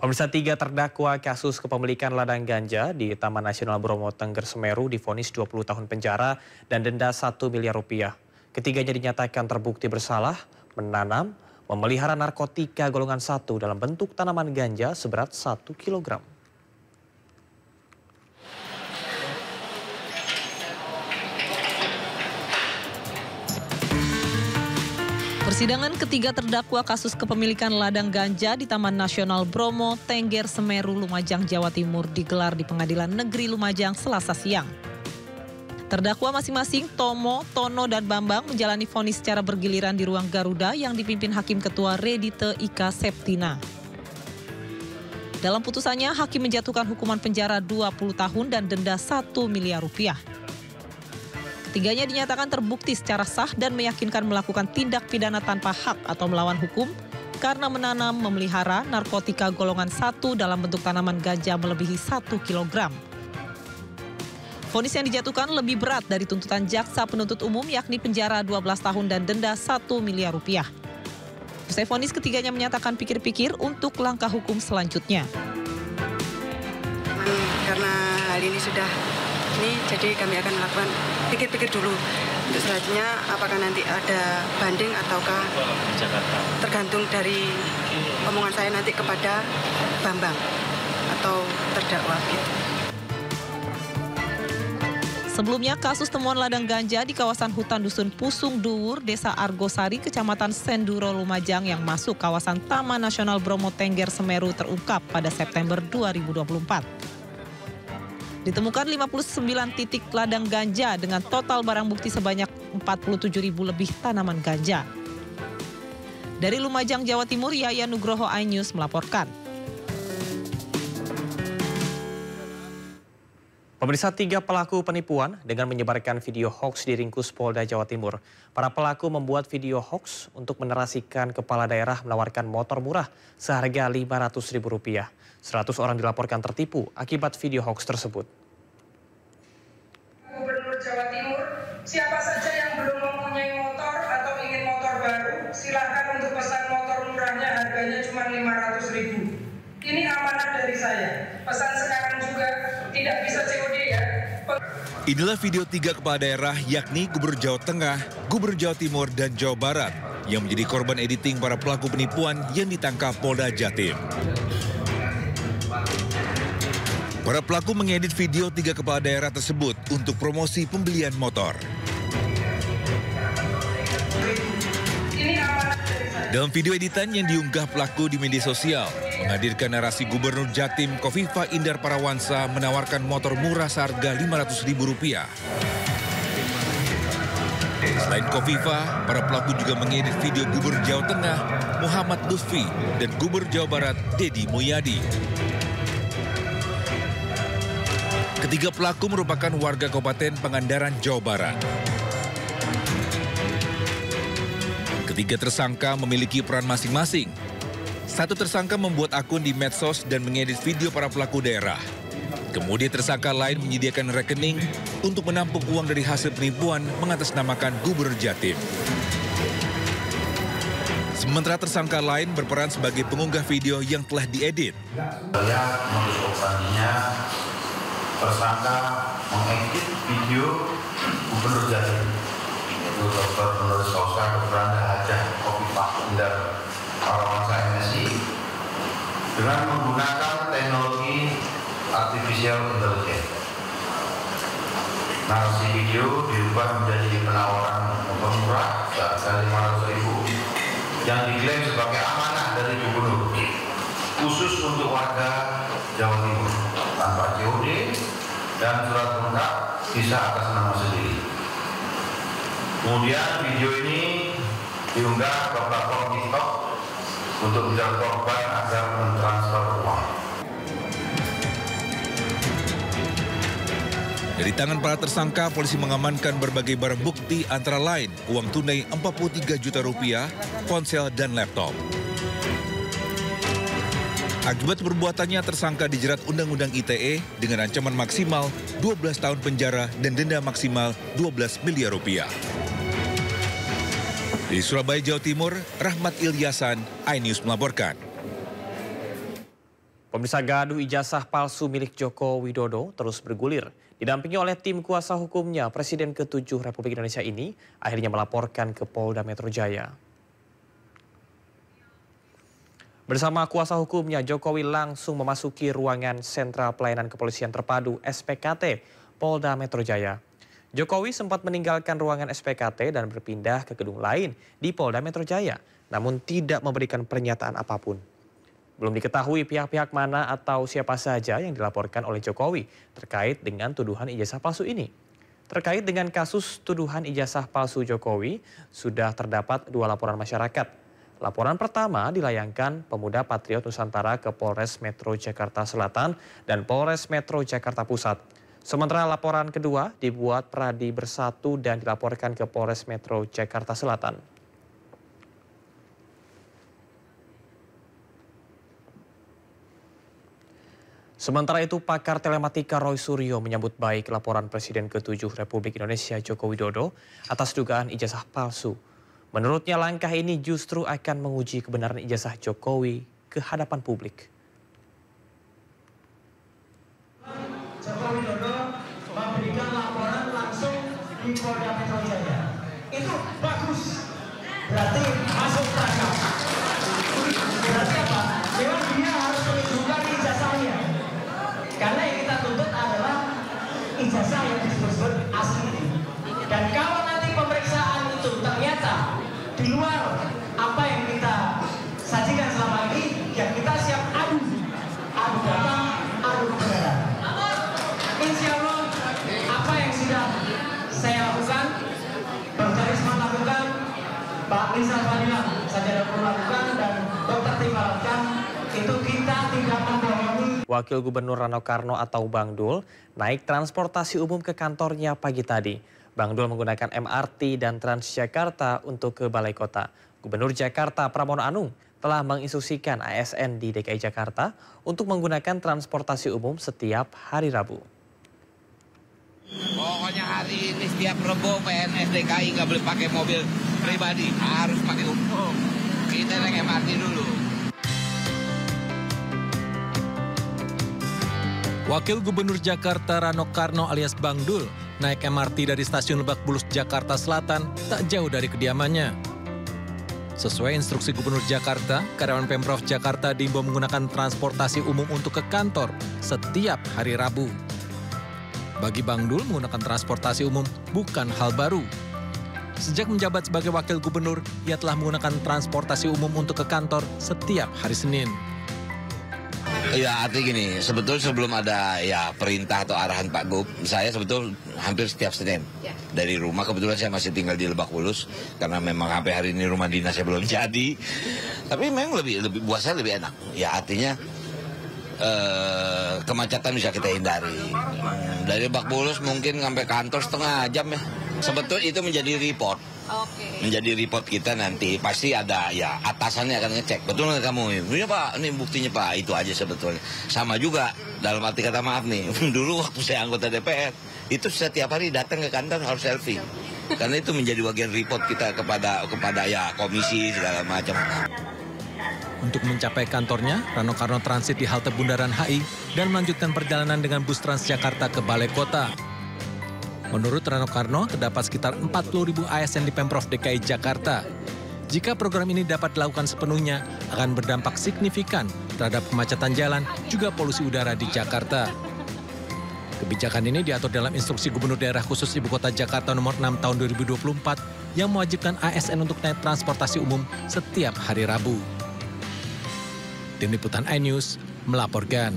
Pemirsa, 3 terdakwa kasus kepemilikan ladang ganja di Taman Nasional Bromo Tengger Semeru divonis 20 tahun penjara dan denda 1 miliar rupiah. Ketiganya dinyatakan terbukti bersalah menanam, memelihara narkotika golongan 1 dalam bentuk tanaman ganja seberat 1 kilogram. Persidangan ketiga terdakwa kasus kepemilikan ladang ganja di Taman Nasional Bromo Tengger Semeru, Lumajang, Jawa Timur digelar di Pengadilan Negeri Lumajang Selasa siang. Terdakwa masing-masing Tomo, Tono, dan Bambang menjalani vonis secara bergiliran di ruang Garuda yang dipimpin Hakim Ketua Redite Ika Septina. Dalam putusannya, Hakim menjatuhkan hukuman penjara 20 tahun dan denda 1 miliar rupiah. Ketiganya dinyatakan terbukti secara sah dan meyakinkan melakukan tindak pidana tanpa hak atau melawan hukum karena menanam, memelihara narkotika golongan 1 dalam bentuk tanaman ganja melebihi 1 kilogram. Vonis yang dijatuhkan lebih berat dari tuntutan jaksa penuntut umum, yakni penjara 12 tahun dan denda 1 miliar rupiah. Usai vonis, ketiganya menyatakan pikir-pikir untuk langkah hukum selanjutnya. Karena hal ini sudah jadi kami akan melakukan pikir-pikir dulu untuk selanjutnya apakah nanti ada banding ataukah tergantung dari omongan saya nanti kepada Bambang atau terdakwa gitu. Sebelumnya, kasus temuan ladang ganja di kawasan hutan Dusun Pusung Duwur, Desa Argosari, Kecamatan Senduro, Lumajang yang masuk kawasan Taman Nasional Bromo Tengger Semeru terungkap pada September 2024. Ditemukan 59 titik ladang ganja dengan total barang bukti sebanyak 47.000 lebih tanaman ganja. Dari Lumajang, Jawa Timur, Yaya Nugroho, iNews melaporkan. Pemirsa, 3 pelaku penipuan dengan menyebarkan video hoax diringkus Polda Jawa Timur. Para pelaku membuat video hoax untuk menerasikan kepala daerah menawarkan motor murah seharga Rp500.000. 100 orang dilaporkan tertipu akibat video hoax tersebut. Gubernur Jawa Timur, siapa saja yang belum mempunyai motor atau ingin motor baru, silakan untuk pesan motor murahnya, harganya cuma Rp500.000. Ini amanah dari saya. Pesan sekarang juga tidak bisa COD ya. Inilah video 3 kepala daerah, yakni Gubernur Jawa Tengah, Gubernur Jawa Timur, dan Jawa Barat yang menjadi korban editing para pelaku penipuan yang ditangkap Polda Jatim. Para pelaku mengedit video 3 kepala daerah tersebut untuk promosi pembelian motor. Dalam video editan yang diunggah pelaku di media sosial, menghadirkan narasi Gubernur Jatim Kofifa Indar Parawansa menawarkan motor murah seharga Rp500.000. Selain Kofifa, para pelaku juga mengedit video Gubernur Jawa Tengah Muhammad Lutfi dan Gubernur Jawa Barat Deddy Mulyadi. Ketiga pelaku merupakan warga Kabupaten Pangandaran, Jawa Barat. Ketiga tersangka memiliki peran masing-masing. Satu tersangka membuat akun di medsos dan mengedit video para pelaku daerah. Kemudian tersangka lain menyediakan rekening untuk menampung uang dari hasil penipuan mengatasnamakan Gubernur Jatim. Sementara tersangka lain berperan sebagai pengunggah video yang telah diedit. Tersangka mengedit video Gubernur Jatim, yaitu Dr. Penulis Kausa Beranda Hajah Kofifa Indar Parawansa MSI, dengan menggunakan teknologi artificial intelligence. Narasi video diubah menjadi penawaran motor murah seharga Rp500.000 yang diklaim sebagai amanah dari Gubernur, khusus untuk warga Jawa Timur, tanpa COD dan surat lengkap, bisa atas nama sendiri. Kemudian video ini diunggah ke platform TikTok untuk menjadi korban agar mentransfer uang. Dari tangan para tersangka, polisi mengamankan berbagai barang bukti antara lain uang tunai Rp43 juta, ponsel, dan laptop. Akibat perbuatannya, tersangka dijerat Undang-Undang ITE dengan ancaman maksimal 12 tahun penjara dan denda maksimal Rp12 miliar. Di Surabaya, Jawa Timur, Rahmat Ilyasan, iNews melaporkan. Pemirsa, gaduh ijazah palsu milik Joko Widodo terus bergulir. Didampingi oleh tim kuasa hukumnya, Presiden ke-7 Republik Indonesia ini akhirnya melaporkan ke Polda Metro Jaya. Bersama kuasa hukumnya, Jokowi langsung memasuki ruangan Sentral Pelayanan Kepolisian Terpadu (SPKT) Polda Metro Jaya. Jokowi sempat meninggalkan ruangan SPKT dan berpindah ke gedung lain di Polda Metro Jaya, namun tidak memberikan pernyataan apapun. Belum diketahui pihak-pihak mana atau siapa saja yang dilaporkan oleh Jokowi terkait dengan tuduhan ijazah palsu ini. Terkait dengan kasus tuduhan ijazah palsu Jokowi, sudah terdapat 2 laporan masyarakat. Laporan pertama dilayangkan Pemuda Patriot Nusantara ke Polres Metro Jakarta Selatan dan Polres Metro Jakarta Pusat. Sementara laporan kedua dibuat Pradi Bersatu dan dilaporkan ke Polres Metro Jakarta Selatan. Sementara itu, pakar telematika Roy Suryo menyambut baik laporan Presiden ke-7 Republik Indonesia Joko Widodo atas dugaan ijazah palsu. Menurutnya langkah ini justru akan menguji kebenaran ijazah Jokowi ke hadapan publik. Joko Widodo memberikan laporan langsung di Polda Metro Jaya. Itu bagus. Berarti masuk tangkap. Berarti apa? Memang dia harus menunjukkan ijazahnya. Karena yang kita tuntut adalah ijazah yang disebut asli. Dan kalau nanti pemeriksaan itu ternyata di luar apa yang kita sajikan selama ini, ya kita siap adu data, adu kebenaran. Insya Allah apa yang sudah saya lakukan, Dr. Risma lakukan, Pak Nisa Fadila Sajada Pur lakukan, dan Dr. Tifa lakukan, itu kita tidak membohongi. Wakil Gubernur Rano Karno atau Bang Dul naik transportasi umum ke kantornya pagi tadi. Bang Dul menggunakan MRT dan Transjakarta untuk ke Balai Kota. Gubernur Jakarta Pramono Anung telah menginstruksikan ASN di DKI Jakarta untuk menggunakan transportasi umum setiap hari Rabu. Pokoknya hari ini setiap Rebo PNS DKI nggak boleh pakai mobil pribadi, harus pakai umum. Kita naik MRT dulu. Wakil Gubernur Jakarta Rano Karno alias Bang Dul naik MRT dari stasiun Lebak Bulus Jakarta Selatan tak jauh dari kediamannya. Sesuai instruksi Gubernur Jakarta, karyawan Pemprov Jakarta diimbau menggunakan transportasi umum untuk ke kantor setiap hari Rabu. Bagi Bang Dul, menggunakan transportasi umum bukan hal baru. Sejak menjabat sebagai Wakil Gubernur, ia telah menggunakan transportasi umum untuk ke kantor setiap hari Senin. Ya artinya gini, sebetulnya sebelum ada ya perintah atau arahan Pak Gub, saya sebetulnya hampir setiap Senin dari rumah. Kebetulan saya masih tinggal di Lebak Bulus karena memang sampai hari ini rumah dinasnya belum jadi. Tapi memang lebih buat saya lebih enak. Ya artinya kemacetan bisa kita hindari. Dari Lebak Bulus mungkin sampai kantor setengah jam ya. Sebetulnya itu menjadi report. Menjadi report kita nanti pasti ada ya atasannya akan ngecek betul nggak kamu ya Pak, ini buktinya Pak, itu aja sebetulnya. Sama juga dalam arti kata maaf nih, dulu waktu saya anggota DPR itu setiap hari datang ke kantor harus selfie karena itu menjadi bagian report kita kepada ya komisi segala macam. Untuk mencapai kantornya, Rano Karno transit di halte Bundaran HI dan melanjutkan perjalanan dengan bus Transjakarta ke Balai Kota. Menurut Rano Karno, terdapat sekitar 40.000 ASN di Pemprov DKI Jakarta. Jika program ini dapat dilakukan sepenuhnya, akan berdampak signifikan terhadap kemacetan jalan, juga polusi udara di Jakarta. Kebijakan ini diatur dalam Instruksi Gubernur Daerah Khusus Ibu Kota Jakarta Nomor 6 Tahun 2024 yang mewajibkan ASN untuk naik transportasi umum setiap hari Rabu. Tim Liputan iNews melaporkan.